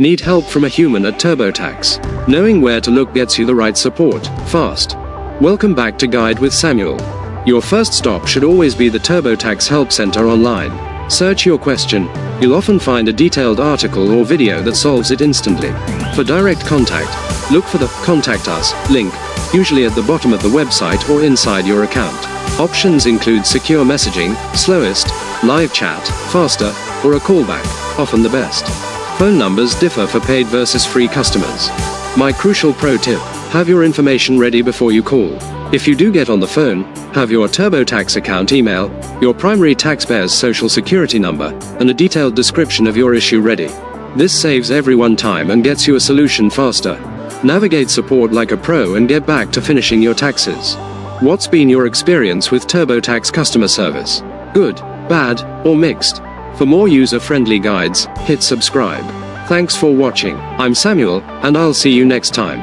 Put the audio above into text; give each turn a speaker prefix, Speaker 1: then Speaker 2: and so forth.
Speaker 1: Need help from a human at TurboTax? Knowing where to look gets you the right support, fast. Welcome back to Guide with Samuel. Your first stop should always be the TurboTax Help Center online. Search your question. You'll often find a detailed article or video that solves it instantly. For direct contact, look for the Contact Us link, usually at the bottom of the website or inside your account. Options include secure messaging, slowest, live chat, faster, or a callback, often the best. Phone numbers differ for paid versus free customers. My crucial pro tip: have your information ready before you call. If you do get on the phone, have your TurboTax account email, your primary taxpayer's social security number, and a detailed description of your issue ready. This saves everyone time and gets you a solution faster. Navigate support like a pro and get back to finishing your taxes. What's been your experience with TurboTax customer service? Good, bad, or mixed? For more user-friendly guides, hit subscribe. Thanks for watching. I'm Samuel, and I'll see you next time.